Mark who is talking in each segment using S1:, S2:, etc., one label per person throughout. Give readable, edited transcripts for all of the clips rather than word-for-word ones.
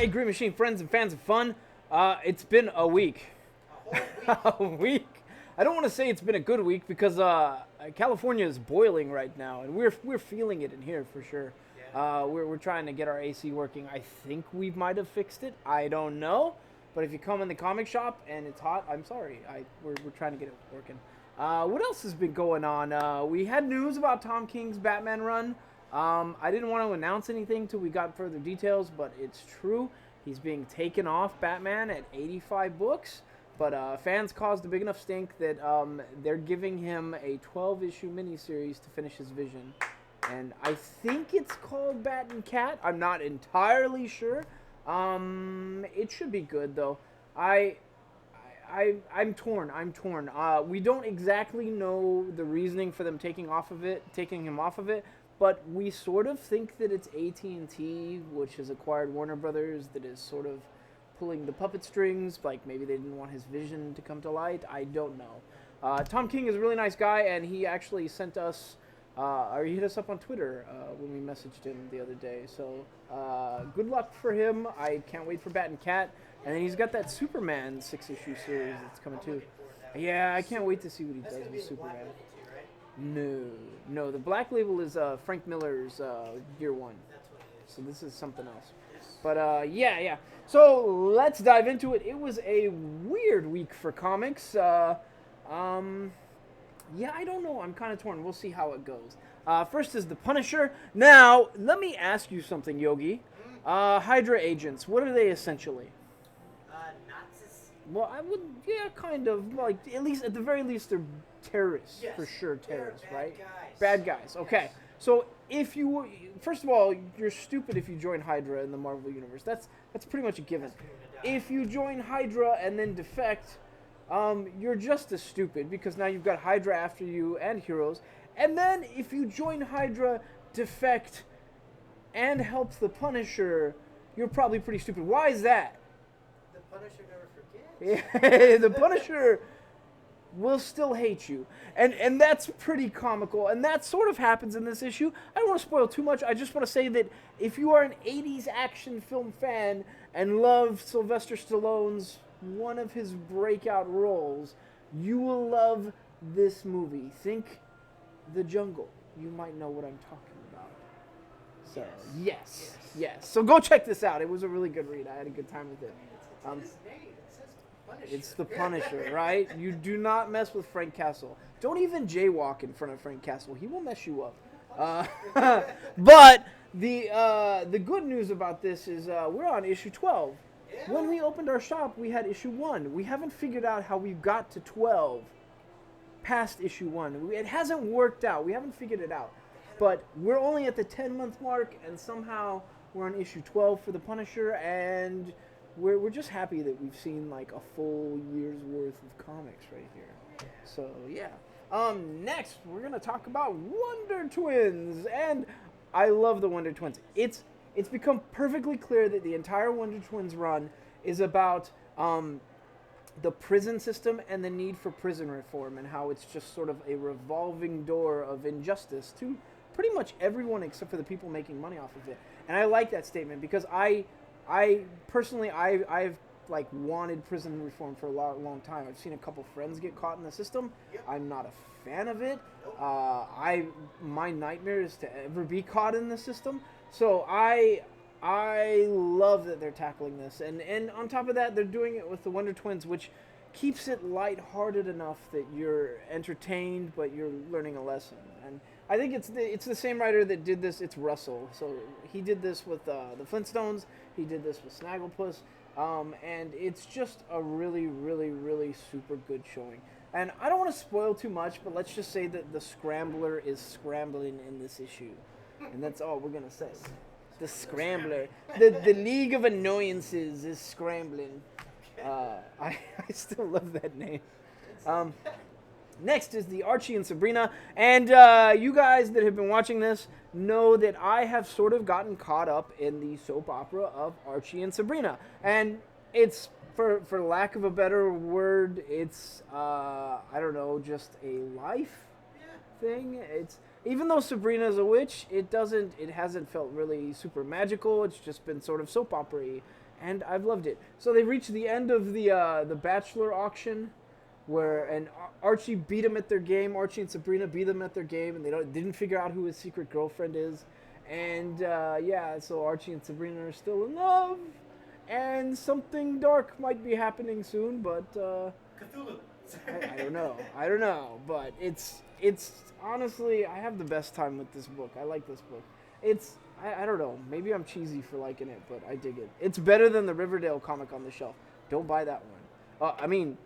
S1: Hey, Green Machine friends and fans of fun. It's been a week. A week. I don't want to say it's been a good week because California is boiling right now, and we're feeling it in here for sure. We're trying to get our AC working. I think we might have fixed it. I don't know, but if you come in the comic shop and it's hot, I'm sorry. We're trying to get it working. What else has been going on? We had news about Tom King's Batman run. I didn't want to announce anything till we got further details, but it's true. He's being taken off Batman at 85 books, but fans caused a big enough stink that they're giving him a 12-issue miniseries to finish his vision. And I think it's called Bat and Cat. I'm not entirely sure. It should be good, though. I'm torn. We don't exactly know the reasoning for them taking him off of it, but we sort of think that it's AT&T, which has acquired Warner Brothers, that is sort of pulling the puppet strings. Like maybe they didn't want his vision to come to light. I don't know. Tom King is a really nice guy, and he actually sent us, or he hit us up on Twitter when we messaged him the other day. So good luck for him. I can't wait for Bat and Cat. And then he's got that Superman 6-issue series that's coming too. Yeah, I can't wait to see what he does with Superman. No. The Black Label is Frank Miller's Year One. So this is something else. But yeah. So let's dive into it. It was a weird week for comics. Yeah, I don't know. I'm kind of torn. We'll see how it goes. First is the Punisher. Now, let me ask you something, Yogi. Hydra agents, what are they essentially?
S2: Nazis.
S1: Well, I would, yeah, kind of, like, at the very least, they're terrorists,
S2: Yes,
S1: for sure, terrorists,
S2: bad
S1: right?
S2: guys.
S1: Bad guys, okay.
S2: Yes.
S1: So, first of all, you're stupid if you join Hydra in the Marvel Universe. That's pretty much a given. If you join Hydra and then defect, you're just as stupid, because now you've got Hydra after you and heroes. And then, if you join Hydra, defect, and help the Punisher, you're probably pretty stupid. Why is that?
S2: The Punisher never forgets.
S1: The Punisher will still hate you. And that's pretty comical. And that sort of happens in this issue. I don't want to spoil too much. I just want to say that if you are an 80s action film fan and love Sylvester Stallone's one of his breakout roles, you will love this movie. Think The Jungle. You might know what I'm talking about. So, yes. So go check this out. It was a really good read. I had a good time with it.
S2: His name. It says Punisher.
S1: It's the Punisher, right? You do not mess with Frank Castle. Don't even jaywalk in front of Frank Castle. He will mess you up. But the good news about this is we're on issue 12.
S2: Yeah.
S1: When we opened our shop, we had issue 1. We haven't figured out how we got to 12 past issue 1. It hasn't worked out. We haven't figured it out. But we're only at the 10-month mark, and somehow we're on issue 12 for the Punisher, and we're just happy that we've seen like a full year's worth of comics right here. So yeah. Next we're gonna talk about Wonder Twins, and I love the Wonder Twins. It's become perfectly clear that the entire Wonder Twins run is about the prison system and the need for prison reform, and how it's just sort of a revolving door of injustice to pretty much everyone except for the people making money off of it. And I like that statement because I personally, I've like wanted prison reform for a long time. I've seen a couple friends get caught in the system.
S2: Yep.
S1: I'm not a fan of it. My nightmare is to ever be caught in the system. So I love that they're tackling this, and on top of that, they're doing it with the Wonder Twins, which keeps it lighthearted enough that you're entertained, but you're learning a lesson. And I think it's the same writer that did this. It's Russell. So he did this with the Flintstones. He did this with Snagglepuss. And it's just a really, really, really super good showing. And I don't want to spoil too much, but let's just say that the Scrambler is scrambling in this issue. And that's all we're going to say. The Scrambler. The League of Annoyances is scrambling. I still love that name. Next is the Archie and Sabrina, and you guys that have been watching this know that I have sort of gotten caught up in the soap opera of Archie and Sabrina, and it's, for lack of a better word, it's I don't know, just a life thing. It's, even though Sabrina's a witch, it hasn't felt really super magical. It's just been sort of soap opera-y. and I've loved it. So they reached the end of the Bachelor auction, where Archie beat him at their game. Archie and Sabrina beat them at their game, and they didn't figure out who his secret girlfriend is. And yeah, so Archie and Sabrina are still in love, and something dark might be happening soon, but
S2: Cthulhu.
S1: I don't know. I don't know, but it's honestly, I have the best time with this book. I like this book. I don't know. Maybe I'm cheesy for liking it, but I dig it. It's better than the Riverdale comic on the shelf. Don't buy that one. I mean,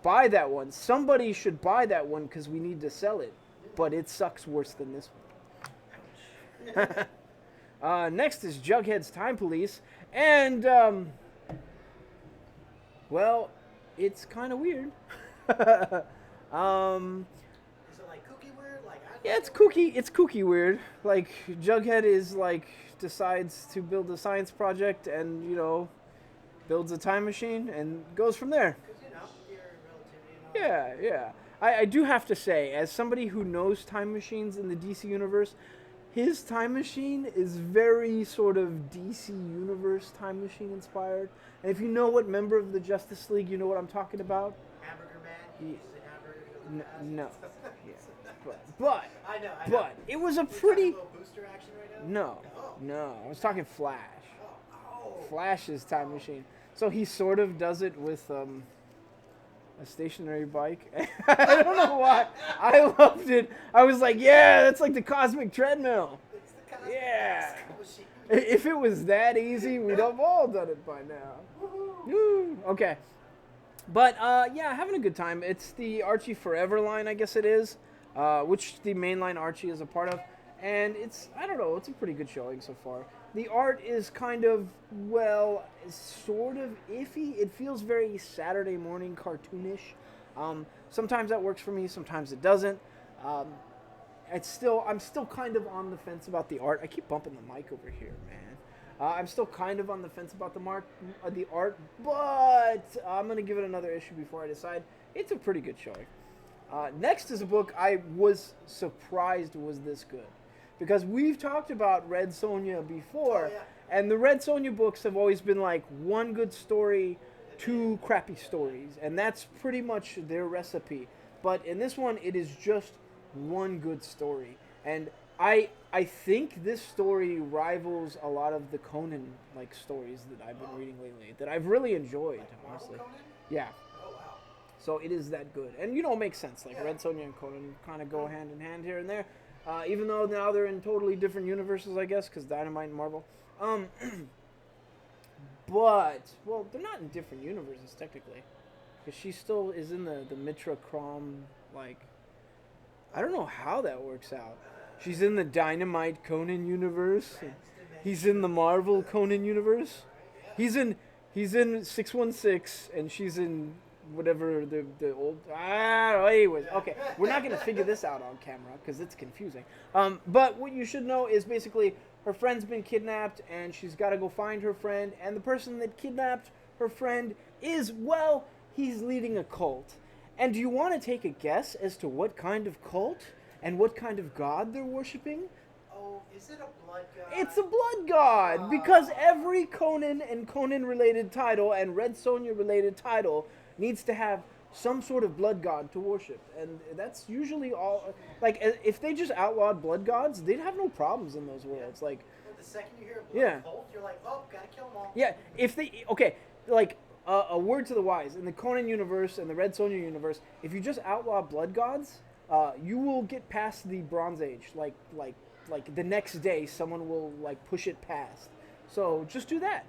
S1: buy that one. Somebody should buy that one because we need to sell it, but it sucks worse than this one. Next is Jughead's Time Police, and well, it's kind of weird.
S2: Is it like kooky weird? Like
S1: Yeah, it's kooky. It's kooky weird. Like Jughead is like decides to build a science project, and builds a time machine and goes from there.
S2: Because theory of relativity and all.
S1: Yeah. I do have to say, as somebody who knows time machines in the DC universe, his time machine is very sort of DC universe time machine inspired. And if you know what member of the Justice League, you know what I'm talking about.
S2: Hamburger Man. He uses a hamburger.
S1: No. Yeah. But
S2: I know.
S1: But it was a
S2: Is that
S1: pretty.
S2: a little booster action right now?
S1: No. I was talking Flash.
S2: Oh.
S1: Flash's time machine. So he sort of does it with a stationary bike. I don't know why. I loved it. I was like, yeah, that's like the cosmic treadmill.
S2: It's the cosmic
S1: Yeah.
S2: machine.
S1: If it was that easy, we'd have all done it by now. Woo. Okay. But, yeah, having a good time. It's the Archie Forever line, I guess it is, which the mainline Archie is a part of. And I don't know, it's a pretty good showing so far. The art is kind of, well, sort of iffy. It feels very Saturday morning cartoonish. Sometimes that works for me, sometimes it doesn't. I'm still kind of on the fence about the art. I keep bumping the mic over here, man. I'm still kind of on the fence about the art, but I'm going to give it another issue before I decide. It's a pretty good showing. Next is a book I was surprised was this good. Because we've talked about Red Sonja before, and the Red Sonja books have always been like one good story, two crappy stories, and that's pretty much their recipe. But in this one, it is just one good story. And I think this story rivals a lot of the Conan like stories that I've been reading lately that I've really enjoyed, honestly. Yeah.
S2: Oh, wow.
S1: So it is that good. And it makes sense. Like Red Sonja and Conan kind of go hand in hand here and there. Even though now they're in totally different universes, I guess, because Dynamite and Marvel. But, well, they're not in different universes, technically. Because she still is in the Mitra Krom, like... I don't know how that works out. She's in the Dynamite Conan universe. He's in the Marvel Conan universe. He's in 616, and she's in whatever the old... anyways, okay. We're not going to figure this out on camera, because it's confusing. But what you should know is basically her friend's been kidnapped, and she's got to go find her friend, and the person that kidnapped her friend is, well, he's leading a cult. And do you want to take a guess as to what kind of cult and what kind of god they're worshiping?
S2: Oh, is it a blood god?
S1: It's a blood god, because every Conan and Conan-related title and Red Sonja-related title needs to have some sort of blood god to worship. And that's usually all... Like, if they just outlawed blood gods, they'd have no problems in those worlds. Like,
S2: well, the second you hear a blood cult, you're like, oh, gotta kill them all.
S1: Yeah, if they... Okay, like... a word to the wise. In the Conan universe and the Red Sonja universe, if you just outlaw blood gods, you will get past the Bronze Age. Like the next day, someone will like push it past. So just do that.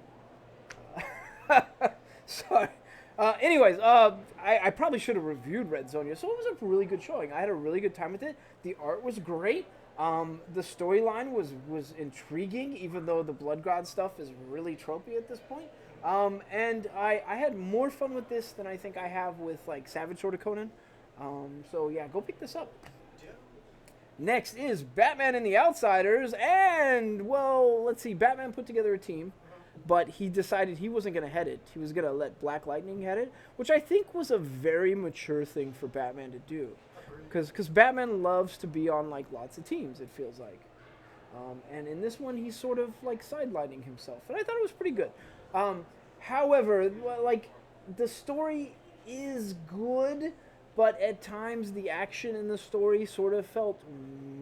S1: Sorry. Anyways, I probably should have reviewed Red Sonja. So it was a really good showing. I had a really good time with it. The art was great. The storyline was intriguing, even though the blood god stuff is really tropey at this point. And I had more fun with this than I think I have with like Savage Sword of Conan. So yeah, go pick this up. Next is Batman and the Outsiders, and well, let's see, Batman put together a team, but he decided he wasn't going to head it. He was going to let Black Lightning head it, which I think was a very mature thing for Batman to do. Because Batman loves to be on like lots of teams, it feels like. And in this one, he's sort of like sidelining himself, and I thought it was pretty good. However, like the story is good, but at times the action in the story sort of felt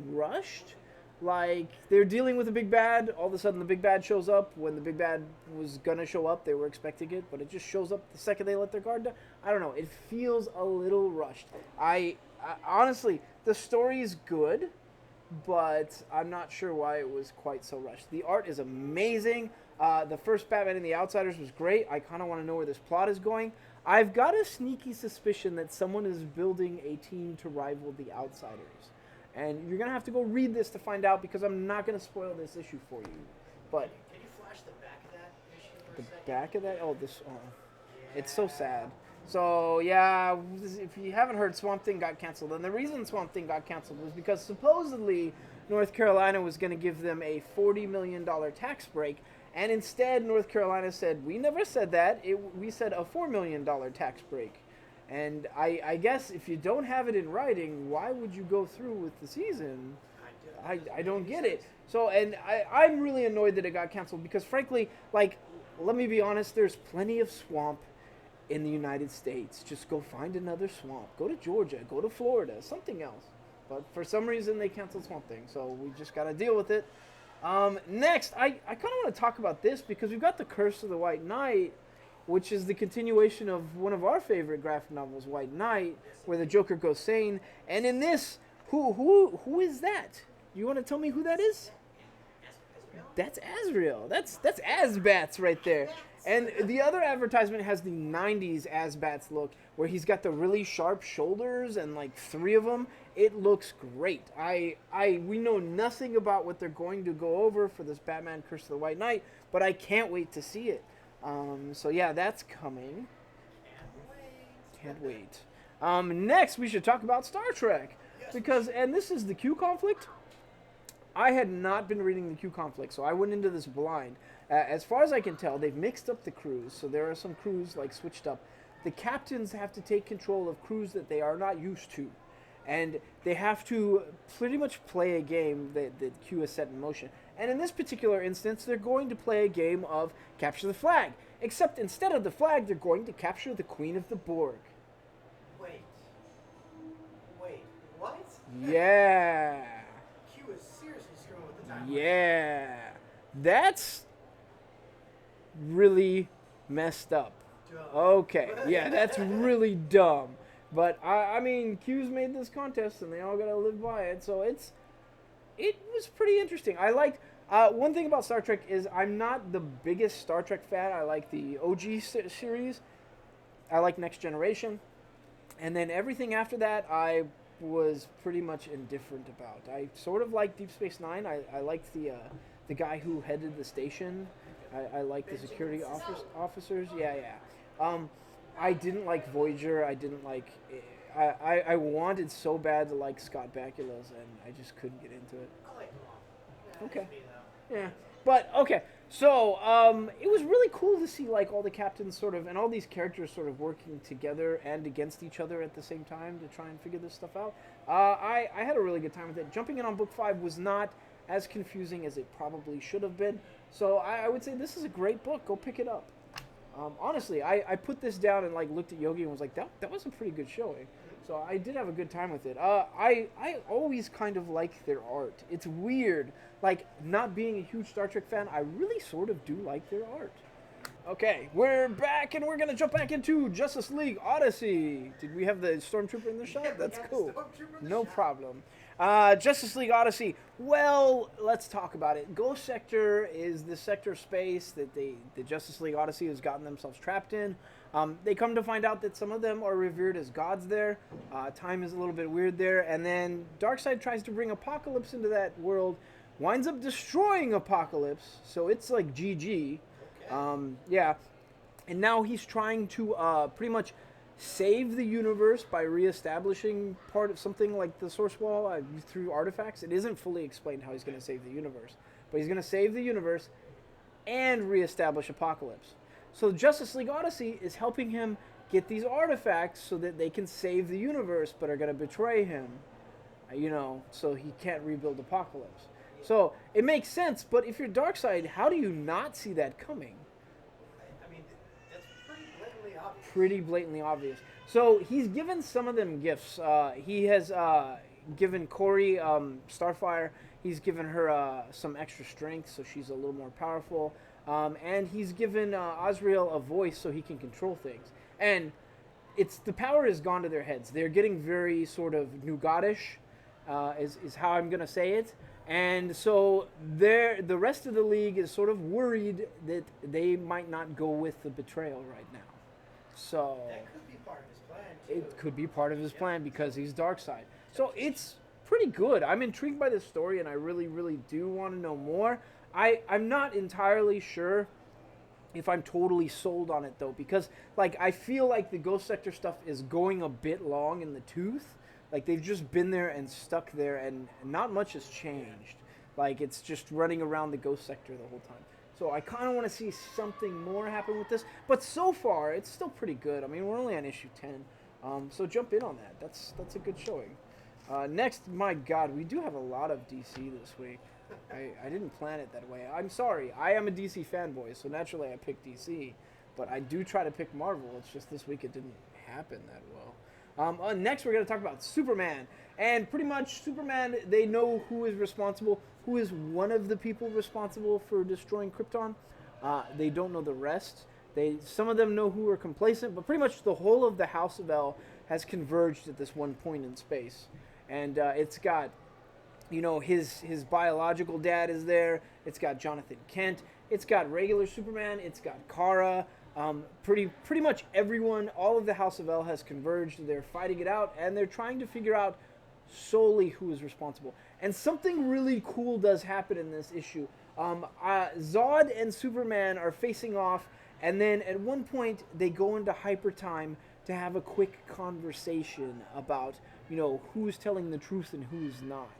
S1: rushed. Like they're dealing with a big bad, all of a sudden the big bad shows up when the big bad was gonna show up. They were expecting it, but it just shows up the second they let their guard down. I don't know. It feels a little rushed. I honestly, the story is good, but I'm not sure why it was quite so rushed. The art is amazing. The first Batman and the Outsiders was great. I kind of want to know where this plot is going. I've got a sneaky suspicion that someone is building a team to rival the Outsiders. And you're going to have to go read this to find out because I'm not going to spoil this issue for you. But
S2: Can you flash the back of that issue for
S1: the
S2: a second?
S1: back of that, oh, this, oh,
S2: Yeah.
S1: it's so sad. So, yeah, if you haven't heard, Swamp Thing got canceled. And the reason Swamp Thing got canceled was because supposedly North Carolina was going to give them a $40 million tax break. And instead, North Carolina said, we never said that. We said a $4 million tax break. And I guess if you don't have it in writing, why would you go through with the season? I don't get it. So, and I'm really annoyed that it got canceled because, frankly, like, let me be honest, there's plenty of swamp in the United States. Just go find another swamp. Go to Georgia. Go to Florida. Something else. But for some reason, they canceled Swamp Thing. So we just got to deal with it. Next, I kind of want to talk about this because we've got The Curse of the White Knight, which is the continuation of one of our favorite graphic novels, White Knight, where the Joker goes sane. And in this, who is that? You want to tell me who that is? That's Azrael. That's Asbats right there. And the other advertisement has the 90s Asbats look, where he's got the really sharp shoulders and like 3 of them. It looks great. We know nothing about what they're going to go over for this Batman Curse of the White Knight, but I can't wait to see it. So yeah, that's coming. Can't wait. Next, we should talk about Star Trek. Because, and this is the Q conflict. I had not been reading the Q conflict, so I went into this blind. As far as I can tell, they've mixed up the crews, so there are some crews like switched up. The captains have to take control of crews that they are not used to, and they have to pretty much play a game that Q has set in motion. And in this particular instance, they're going to play a game of capture the flag, except instead of the flag, they're going to capture the Queen of the Borg.
S2: Wait, what?
S1: Yeah.
S2: Q is seriously screwing with the time.
S1: Yeah. That's really messed up.
S2: Dumb.
S1: Okay. Yeah, that's really dumb. But I mean, Q's made this contest and they all gotta live by it, so it was pretty interesting. I liked one thing about Star Trek is I'm not the biggest Star Trek fan. I like the OG series. I like Next Generation. And then everything after that I was pretty much indifferent about. I sort of like Deep Space Nine. I liked the guy who headed the station. I like the security officers. Yeah. I didn't like Voyager. I didn't like. I wanted so bad to like Scott Bakula's, and I just couldn't get into it.
S2: I like them all. Yeah,
S1: Okay.
S2: it's me, though.
S1: Yeah, but okay. So it was really cool to see like all the captains sort of and all these characters sort of working together and against each other at the same time to try and figure this stuff out. I had a really good time with it. Jumping in on book 5 was not as confusing as it probably should have been. So I would say this is a great book. Go pick it up. Honestly, I put this down and like looked at Yogi and was like, that was a pretty good showing. So I did have a good time with it. I always kind of like their art. It's weird. Like, not being a huge Star Trek fan, I really sort of do like their art. Okay, we're back and we're going to jump back into Justice League Odyssey. Did we have the Stormtrooper in the shot?
S2: Yeah, we
S1: That's
S2: got the
S1: cool.
S2: Stormtrooper in the
S1: No
S2: shot.
S1: problem. Justice League Odyssey. Well, let's talk about it. Ghost Sector is the sector space that the Justice League Odyssey has gotten themselves trapped in. They come to find out that some of them are revered as gods there. Time is a little bit weird there. And then Darkseid tries to bring Apocalypse into that world, winds up destroying Apocalypse. So it's like GG. Yeah. And now he's trying to pretty much save the universe by reestablishing part of something like the source wall through artifacts. It isn't fully explained how he's going to save the universe, but he's going to save the universe and reestablish Apocalypse. So Justice League Odyssey is helping him get these artifacts so that they can save the universe, but are going to betray him, so he can't rebuild Apocalypse. So it makes sense, but if you're Darkseid, how do you not see that coming? pretty blatantly obvious. So he's given some of them gifts. He has given Corey Starfire. He's given her some extra strength, so she's a little more powerful. And he's given Azrael a voice, so he can control things. And it's the power has gone to their heads. They're getting very sort of Nugatish, is how I'm gonna say it. And so the rest of the league is sort of worried that they might not go with the betrayal right now. So
S2: That could be part of his plan, too.
S1: it could be part of his plan because he's dark side. So it's pretty good. I'm intrigued by this story, and I really, really do want to know more. I'm not entirely sure if I'm totally sold on it, though, because like I feel like the Ghost Sector stuff is going a bit long in the tooth. Like they've just been there and stuck there, and not much has changed. Like it's just running around the Ghost Sector the whole time. So I kind of want to see something more happen with this. But so far, it's still pretty good. I mean, we're only on issue 10. So jump in on that. That's a good showing. Next, my God, we do have a lot of DC this week. I didn't plan it that way. I'm sorry. I am a DC fanboy, so naturally I picked DC. But I do try to pick Marvel. It's just this week it didn't happen that well. Next, we're going to talk about Superman. And pretty much Superman, they know who is responsible, who is one of the people responsible for destroying Krypton. They don't know the rest. Some of them know who are complacent, but pretty much the whole of the House of El has converged at this one point in space. And it's got, his biological dad is there. It's got Jonathan Kent. It's got regular Superman. It's got Kara. Pretty much everyone, all of the House of El has converged. They're fighting it out, and they're trying to figure out solely who is responsible. And something really cool does happen in this issue. Zod and Superman are facing off, and then at one point they go into hyper time to have a quick conversation about, who's telling the truth and who's not.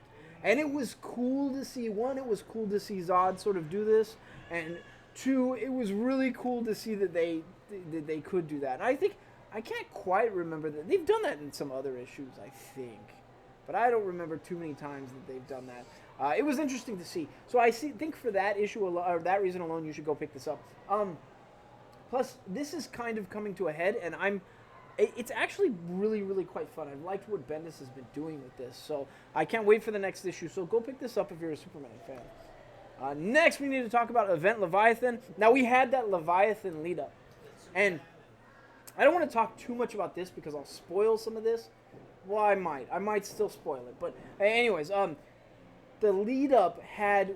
S1: And it was cool to see, one, it was cool to see Zod sort of do this, and two, it was really cool to see that they could do that. And I can't quite remember that. They've done that in some other issues, I think. But I don't remember too many times that they've done that. It was interesting to see. So I think for that issue, or that reason alone, you should go pick this up. Plus, this is kind of coming to a head, and it's actually really, really quite fun. I've liked what Bendis has been doing with this. So I can't wait for the next issue. So go pick this up if you're a Superman fan. Next, we need to talk about Event Leviathan. Now, we had that Leviathan lead up. And I don't want to talk too much about this because I'll spoil some of this. Well, I might still spoil it. But anyways, the lead up had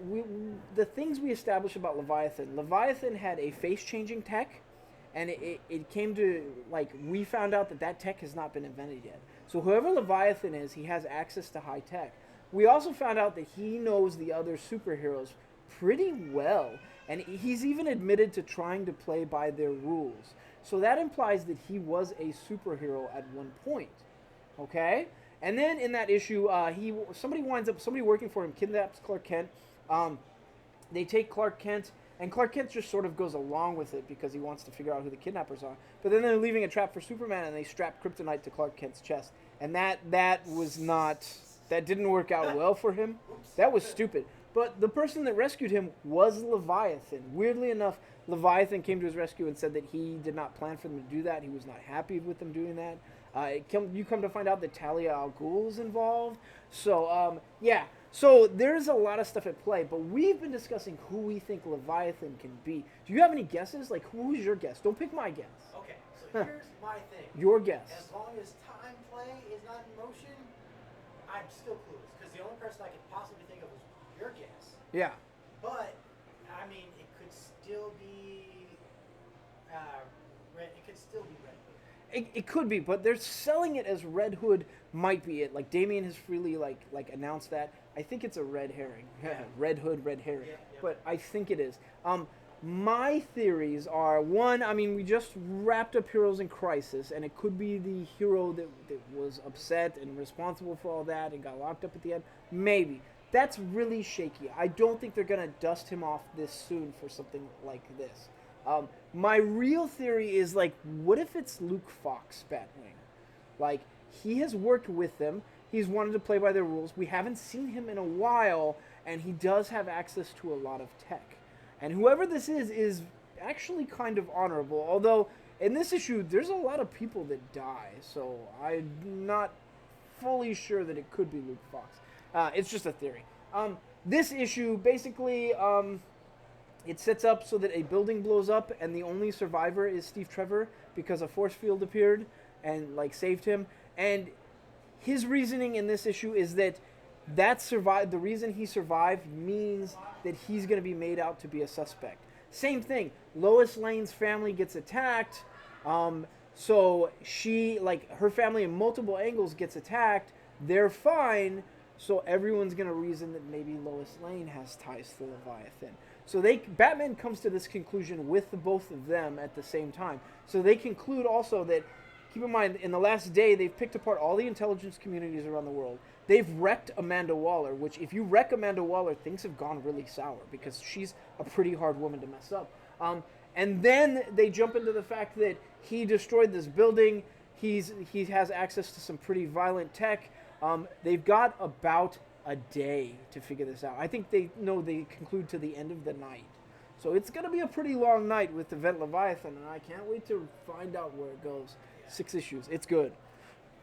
S1: the things we established about Leviathan. Leviathan had a face-changing tech, and it came to, like, we found out that tech has not been invented yet. So whoever Leviathan is, he has access to high tech. We also found out that he knows the other superheroes pretty well, and he's even admitted to trying to play by their rules. So that implies that he was a superhero at one point. Okay? And then in that issue, somebody working for him kidnaps Clark Kent. They take Clark Kent, and Clark Kent just sort of goes along with it because he wants to figure out who the kidnappers are. But then they're leaving a trap for Superman, and they strap kryptonite to Clark Kent's chest. And that didn't work out well for him. That was stupid. But the person that rescued him was Leviathan. Weirdly enough, Leviathan came to his rescue and said that he did not plan for them to do that. He was not happy with them doing that. You come to find out that Talia al Ghul's involved. So, yeah. So there's a lot of stuff at play. But we've been discussing who we think Leviathan can be. Do you have any guesses? Like, who's your guess? Don't pick my guess.
S2: Okay, so here's my thing.
S1: Your guess.
S2: As long as time play is not in motion, I'm still clueless. Because the only person I could possibly think of was your guess.
S1: Yeah.
S2: But, I mean, it could still be Red. It could still be Red Hood.
S1: It could be, but they're selling it as Red Hood might be it. Like, Damian has freely, like announced that. I think it's a red herring. Red Hood, red herring.
S2: Yeah.
S1: But I think it is. My theories are, one, I mean, we just wrapped up Heroes in Crisis, and it could be the hero that was upset and responsible for all that and got locked up at the end. Maybe. That's really shaky. I don't think they're going to dust him off this soon for something like this. My real theory is, like, what if it's Luke Fox, Batwing? Like, he has worked with them. He's wanted to play by their rules. We haven't seen him in a while, and he does have access to a lot of tech. And whoever this is actually kind of honorable, although in this issue, there's a lot of people that die, so I'm not fully sure that it could be Luke Fox. It's just a theory. This issue basically it sets up so that a building blows up and the only survivor is Steve Trevor because a force field appeared and like saved him. And his reasoning in this issue is that the reason he survived means that he's going to be made out to be a suspect. Same thing. Lois Lane's family gets attacked. So she, like, her family in multiple angles gets attacked. They're fine. So everyone's going to reason that maybe Lois Lane has ties to Leviathan. So Batman comes to this conclusion with both of them at the same time. So they conclude also that, keep in mind, in the last day, they've picked apart all the intelligence communities around the world. They've wrecked Amanda Waller, which if you wreck Amanda Waller, things have gone really sour because she's a pretty hard woman to mess up. And then they jump into the fact that he destroyed this building. He has access to some pretty violent tech. They've got about a day to figure this out. I think they conclude to the end of the night. So it's going to be a pretty long night with Event Leviathan, and I can't wait to find out where it goes. 6 issues. It's good.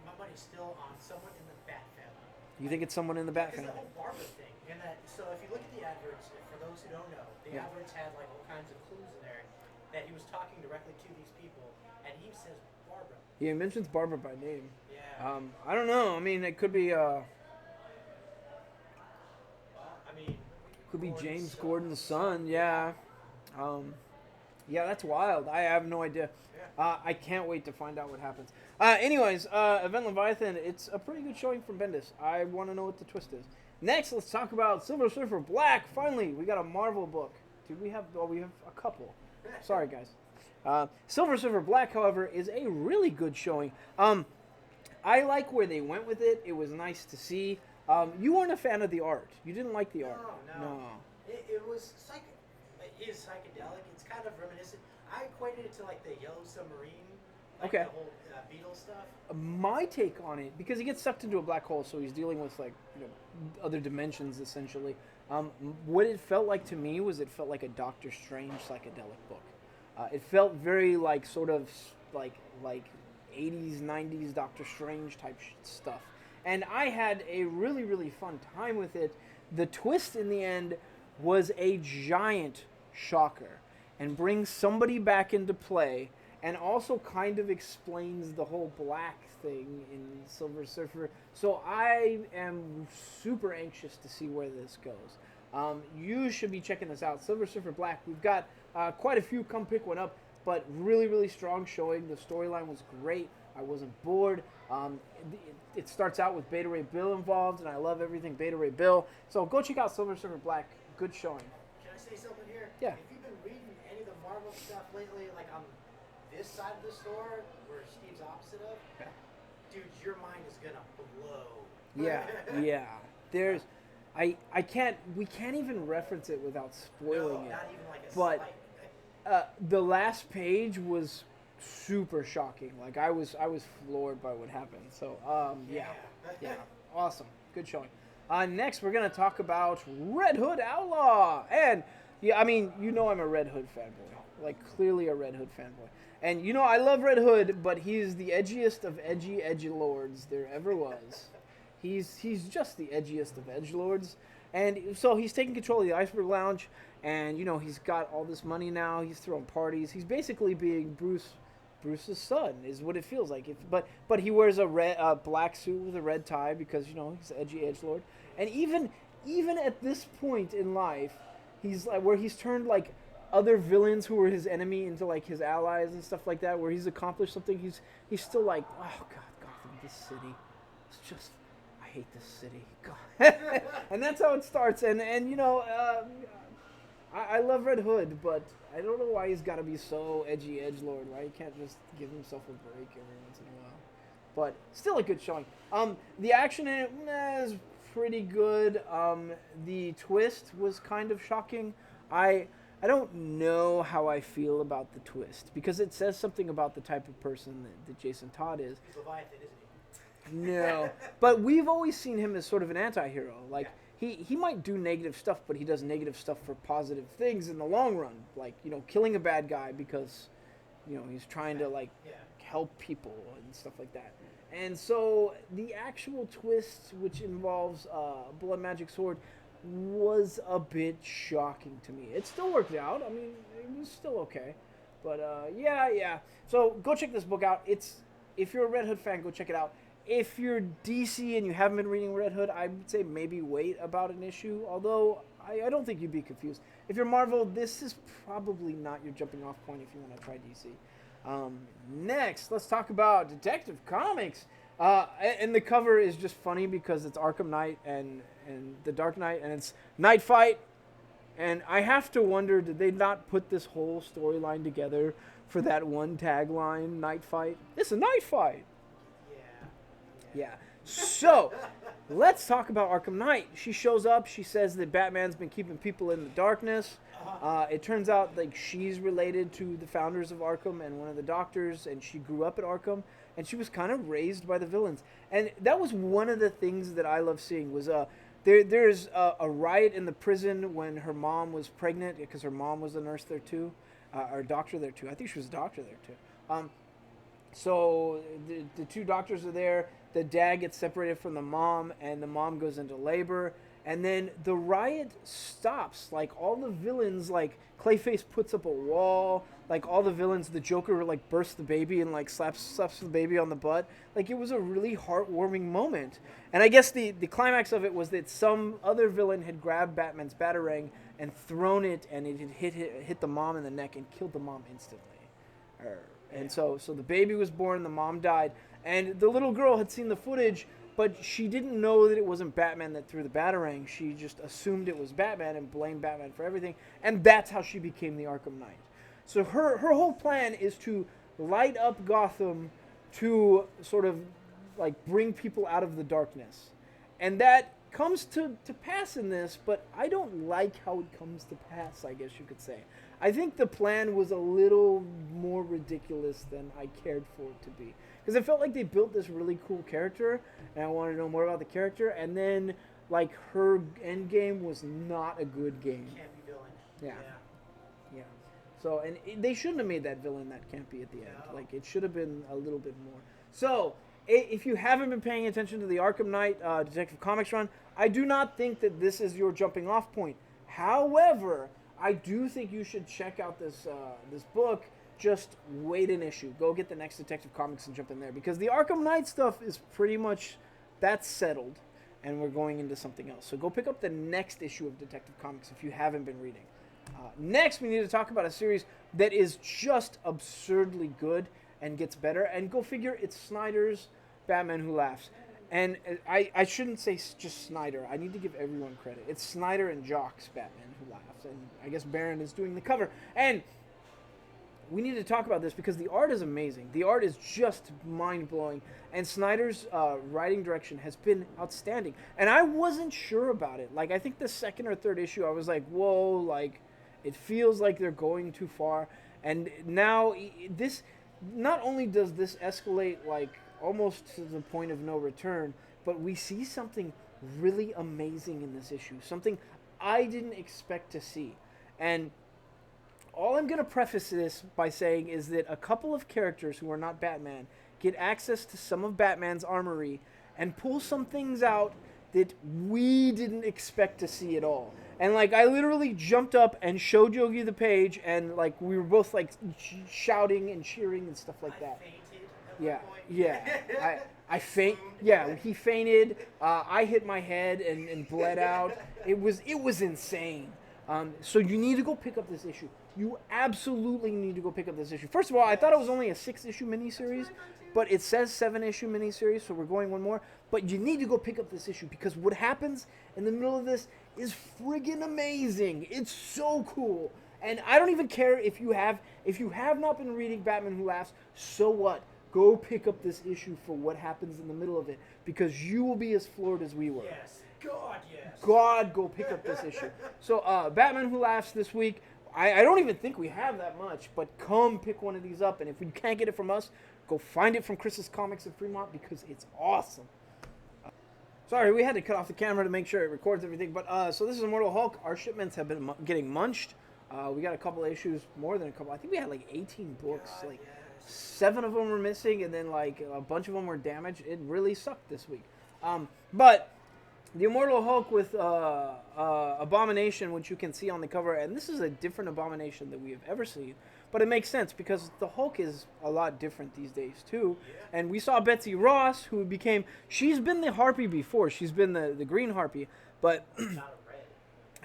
S2: My money's still on someone in the Bat family.
S1: You think it's someone in the Bat family?
S2: It's the whole Barbara thing. And so if you look at the adverts, for those who don't know, the adverts had like all kinds of clues in there that he was talking directly to these people, and he says Barbara.
S1: Yeah, he mentions Barbara by name.
S2: Yeah.
S1: I don't know. I mean, it could be James Gordon's son. Yeah. Yeah, that's wild. I have no idea. I can't wait to find out what happens. Anyways, Event Leviathan, it's a pretty good showing from Bendis. I want to know what the twist is. Next, let's talk about Silver Surfer Black. Finally, we got a Marvel book. Dude, we have a couple. Sorry, guys. Silver Surfer Black, however, is a really good showing. I like where they went with it. It was nice to see. You weren't a fan of the art. You didn't like the art.
S2: No. It was it is psychedelic. It's kind of reminiscent. I equated it to like the Yellow Submarine, like the whole Beatles stuff.
S1: My take on it, because he gets sucked into a black hole, so he's dealing with like other dimensions essentially. What it felt like to me was it felt like a Doctor Strange psychedelic book. It felt very like sort of like 80s, 90s Doctor Strange type stuff. And I had a really, really fun time with it. The twist in the end was a giant shocker and brings somebody back into play and also kind of explains the whole black thing in Silver Surfer. So I am super anxious to see where this goes. You should be checking this out. Silver Surfer Black. We've got quite a few. Come pick one up. But really, really strong showing. The storyline was great. I wasn't bored. It starts out with Beta Ray Bill involved, and I love everything Beta Ray Bill. So go check out Silver Surfer Black. Good showing.
S2: Can I say something here?
S1: Yeah.
S2: If you've been reading any of the Marvel stuff lately, like on this side of the store, where Steve's opposite of, dude, your mind is gonna blow.
S1: Yeah. There's, we can't even reference it without spoiling it.
S2: Not even like a
S1: but the last page was super shocking. Like I was floored by what happened. So yeah, awesome, good showing. Next we're gonna talk about Red Hood Outlaw, and yeah, I mean I'm a Red Hood fanboy, like clearly a Red Hood fanboy, and I love Red Hood, but he's the edgiest of edgelords there ever was. He's just the edgiest of edgelords, and so he's taking control of the Iceberg Lounge, and he's got all this money now. He's throwing parties. He's basically being Bruce's son, is what it feels like. But he wears a black suit with a red tie because he's an edgy edgelord. And even at this point in life, he's like where he's turned like other villains who were his enemy into like his allies and stuff like that. Where he's accomplished something, he's still like, oh God, Gotham, this city, it's just, I hate this city. God. And that's how it starts. And I love Red Hood, but I don't know why he's got to be so edgy edgelord. Why he can't just give himself a break every once in a while. But still a good showing. The action in it is pretty good. The twist was kind of shocking. I don't know how I feel about the twist because it says something about the type of person that Jason Todd is.
S2: He's Leviathan, isn't he?
S1: No, but we've always seen him as sort of an anti-hero. Like he might do negative stuff, but he does negative stuff for positive things in the long run. Like killing a bad guy because he's trying to like
S2: Yeah.
S1: help people and stuff like that. And so the actual twist, which involves blood magic sword, was a bit shocking to me. It still worked out. I mean, it was still okay. But yeah. So go check this book out. If you're a Red Hood fan, go check it out. If you're DC and you haven't been reading Red Hood, I would say maybe wait about an issue. Although I don't think you'd be confused. If you're Marvel, this is probably not your jumping off point if you want to try DC. Next, let's talk about Detective Comics. And the cover is just funny because it's Arkham Knight and the Dark Knight, and it's Night Fight. And I have to wonder, did they not put this whole storyline together for that one tagline, Night Fight? It's a night fight. Yeah. So, let's talk about Arkham Knight. She shows up. She says that Batman's been keeping people in the darkness. It turns out like she's related to the founders of Arkham and one of the doctors, and she grew up at Arkham, and she was kind of raised by the villains. And that was one of the things that I love seeing was there's a riot in the prison when her mom was pregnant because her mom was a nurse there too, or a doctor there too. I think she was a doctor there too. So the two doctors are there. The dad gets separated from the mom, and the mom goes into labor. And then the riot stops. Like, all the villains, like, Clayface puts up a wall. Like, all the villains, the Joker, like, bursts the baby and, like, slaps the baby on the butt. Like, it was a really heartwarming moment. And I guess the climax of it was that some other villain had grabbed Batman's Batarang and thrown it, and it had hit the mom in the neck and killed the mom instantly. And so the baby was born, the mom died. And the little girl had seen the footage, but she didn't know that it wasn't Batman that threw the Batarang. She just assumed it was Batman and blamed Batman for everything. And that's how she became the Arkham Knight. So her whole plan is to light up Gotham to sort of like bring people out of the darkness. And that comes to pass in this, but I don't like how it comes to pass, I guess you could say. I think the plan was a little more ridiculous than I cared for it to be. Because it felt like they built this really cool character, and I wanted to know more about the character, and then, like, her end game was not a good game.
S2: Can't be villain.
S1: Yeah. So, and they shouldn't have made that villain that campy at the end.
S2: No.
S1: Like, it should have been a little bit more. So, if you haven't been paying attention to the Arkham Knight Detective Comics run, I do not think that this is your jumping off point. However, I do think you should check out this book. Just wait an issue. Go get the next Detective Comics and jump in there. Because the Arkham Knight stuff is pretty much, that's settled. And we're going into something else. So go pick up the next issue of Detective Comics if you haven't been reading. Next, we need to talk about a series that is just absurdly good and gets better. And go figure, it's Snyder's Batman Who Laughs. And I shouldn't say just Snyder. I need to give everyone credit. It's Snyder and Jock's Batman Who Laughs. And I guess Baron is doing the cover. And we need to talk about this because the art is amazing. The art is just mind-blowing. And Snyder's writing direction has been outstanding. And I wasn't sure about it. Like, I think the second or third issue, I was like, whoa, like, it feels like they're going too far. And now, this, not only does this escalate, like, almost to the point of no return, but we see something really amazing in this issue. Something I didn't expect to see. And all I'm going to preface this by saying is that a couple of characters who are not Batman get access to some of Batman's armory and pull some things out that we didn't expect to see at all. And, like, I literally jumped up and showed Yogi the page, and, like, we were both, like, shouting and cheering and stuff like that. Yeah. I faint. Yeah, he fainted. I hit my head and bled out. It was insane. So you need to go pick up this issue. You absolutely need to go pick up this issue. First of all, I thought it was only a 6-issue miniseries, but it says 7-issue miniseries, so we're going one more. But you need to go pick up this issue because what happens in the middle of this is friggin' amazing. It's so cool. And I don't even care if you have not been reading Batman Who Laughs, so what? Go pick up this issue for what happens in the middle of it because you will be as floored as we were.
S2: Yes. God, yes.
S1: God, go pick up this issue. So, Batman Who Laughs this week. I don't even think we have that much, but come pick one of these up. And if you can't get it from us, go find it from Chris's Comics in Fremont because it's awesome. Sorry, we had to cut off the camera to make sure it records everything. But so this is Immortal Hulk. Our shipments have been getting munched. We got a couple issues, more than a couple. I think we had like 18 books.
S2: God,
S1: Like
S2: yes.
S1: 7 of them were missing, and then like a bunch of them were damaged. It really sucked this week. But the Immortal Hulk with Abomination, which you can see on the cover, and this is a different Abomination than we have ever seen. But it makes sense because the Hulk is a lot different these days too.
S2: Yeah.
S1: And we saw Betsy Ross, who she's been the Harpy before. She's been the green Harpy, but
S2: Not a red.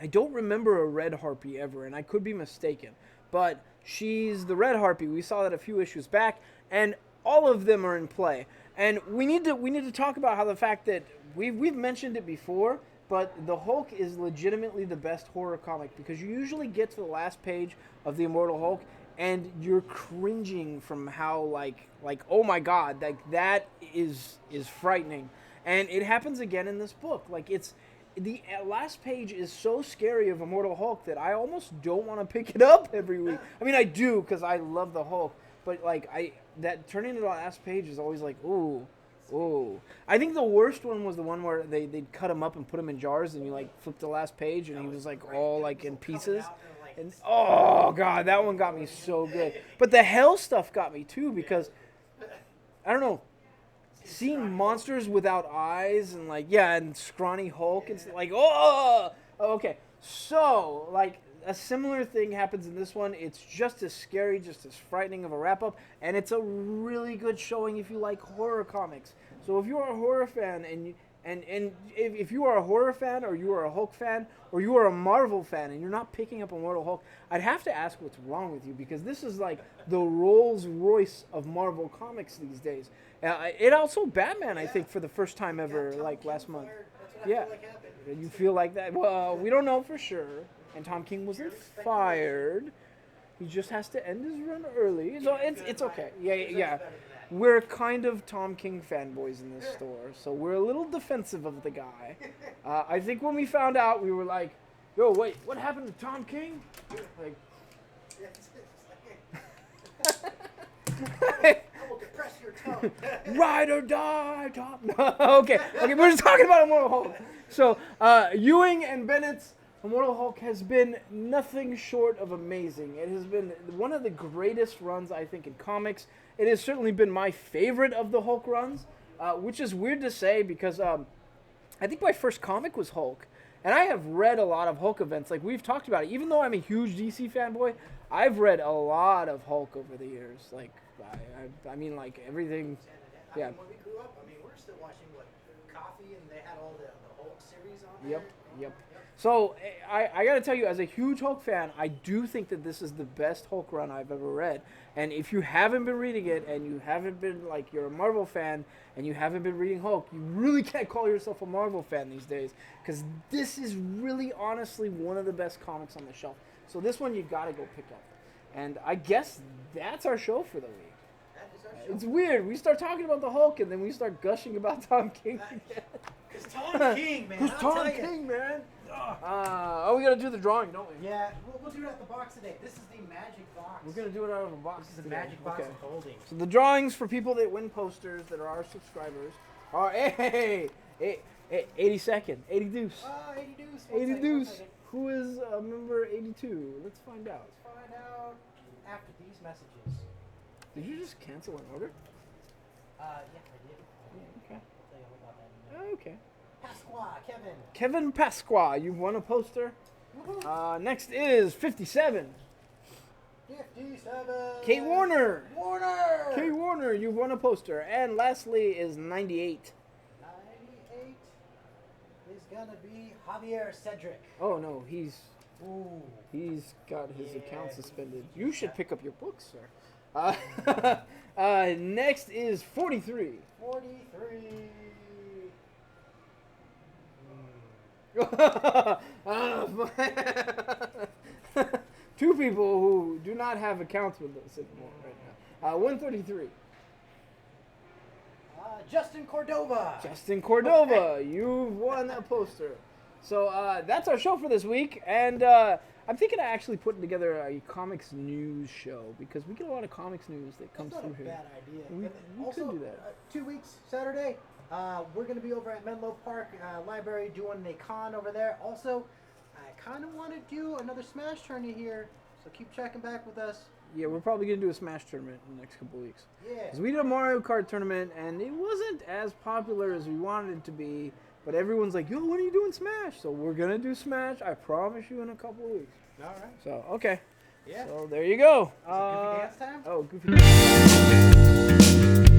S1: I don't remember a red Harpy ever, and I could be mistaken. But she's the red Harpy. We saw that a few issues back, and all of them are in play. And we need to talk about how the fact that we've mentioned it before, but the Hulk is legitimately the best horror comic because you usually get to the last page of the Immortal Hulk and you're cringing from how like oh my god, like that is frightening. And it happens again in this book. Like it's the last page is so scary of Immortal Hulk that I almost don't want to pick it up every week. I mean, I do because I love the Hulk, but like that turning to the last page is always like, ooh. I think the worst one was the one where they'd cut him up and put him in jars, and you like flip the last page, and he was like all like in pieces. And oh god, that one got me so good. But the hell stuff got me too because I don't know. Seeing monsters without eyes and like and scrawny Hulk and stuff, like okay. So like a similar thing happens in this one. It's just as scary, just as frightening of a wrap up, and it's a really good showing if you like horror comics. So if you are a horror fan and if you are a horror fan or you are a Hulk fan or you are a Marvel fan and you're not picking up Immortal Hulk, I'd have to ask what's wrong with you because this is like the Rolls Royce of Marvel comics these days. It also Batman, I think, for the first time ever, like last month.
S2: That's what I feel like happened.
S1: You feel like that? Well, we don't know for sure. And Tom King wasn't fired. He just has to end his run early. So it's okay. Yeah. We're kind of Tom King fanboys in this store, so we're a little defensive of the guy. I think when we found out, we were like, yo, wait, what happened to Tom King? Like,
S2: I will depress your tongue.
S1: ride or die, Tom. Okay, we're just talking about Immortal Hulk. So, Ewing and Bennett's Immortal Hulk has been nothing short of amazing. It has been one of the greatest runs, I think, in comics. It has certainly been my favorite of the Hulk runs, which is weird to say because I think my first comic was Hulk. And I have read a lot of Hulk events. Like, we've talked about it. Even though I'm a huge DC fanboy, I've read a lot of Hulk over the years. Like, I mean, like, everything. Yeah.
S2: I mean, when we grew up, I mean, we're still watching, Coffee, and they had all the Hulk series on there.
S1: Yep. So, I got to tell you, as a huge Hulk fan, I do think that this is the best Hulk run I've ever read. And if you haven't been reading it, and you haven't been, like, you're a Marvel fan, and you haven't been reading Hulk, you really can't call yourself a Marvel fan these days. Because this is really, honestly, one of the best comics on the shelf. So this one you got to go pick up. And I guess that's our show for the week.
S2: That is our show.
S1: It's weird. We start talking about the Hulk, and then we start gushing about Tom King again.
S2: Because Tom King, man.
S1: Who's
S2: I'll
S1: Tom
S2: tell ya.
S1: King, man? We gotta do the drawing, don't we?
S2: Yeah, we'll do it at the box today. This is the magic box.
S1: We're gonna do it out of a box.
S2: This is the
S1: today.
S2: magic box
S1: Okay.
S2: of holding.
S1: So the drawings for people that win posters that are our subscribers are 80 second, 80 deuce.
S2: 80 deuce.
S1: 80 deuce. Who is member 82? Let's find out.
S2: Let's find out after these messages.
S1: Did you just cancel an order?
S2: Yeah, I did.
S1: Okay.
S2: I'll tell you all about that.
S1: Okay.
S2: Pasqua, Kevin.
S1: Kevin Pasqua, you've won a poster.
S2: Woohoo.
S1: Next is 57.
S2: 57.
S1: Kate Warner. Kate
S2: Warner.
S1: Warner, you've won a poster. And lastly is 98.
S2: 98 is gonna be Javier Cedric.
S1: Oh no, he's
S2: Ooh.
S1: got his account
S2: Yeah,
S1: suspended.
S2: he
S1: You
S2: just
S1: should
S2: got-
S1: pick up your books, sir. Next is 43.
S2: 43.
S1: Two people who do not have accounts with us anymore right now. 133.
S2: Justin Cordova.
S1: Justin Cordova, you've won a poster. So that's our show for this week, and I'm thinking of actually putting together a comics news show because we get a lot of comics news that comes
S2: That's not
S1: through
S2: a
S1: here.
S2: bad idea.
S1: We
S2: And
S1: could
S2: also,
S1: do that.
S2: 2 weeks, Saturday, we're going to be over at Menlo Park Library doing a con over there. Also, kind of want to do another Smash tourney here, so keep checking back with us.
S1: Yeah, we're probably gonna do a Smash tournament in the next couple of weeks.
S2: Yeah.
S1: 'Cause we did a Mario Kart tournament and it wasn't as popular as we wanted it to be. But everyone's like, yo, when are you doing Smash? So we're gonna do Smash. I promise you in a couple of weeks.
S2: All right.
S1: So okay.
S2: Yeah.
S1: So there you go.
S2: Is it Goofy Dance time?
S1: Oh, Goofy Dance.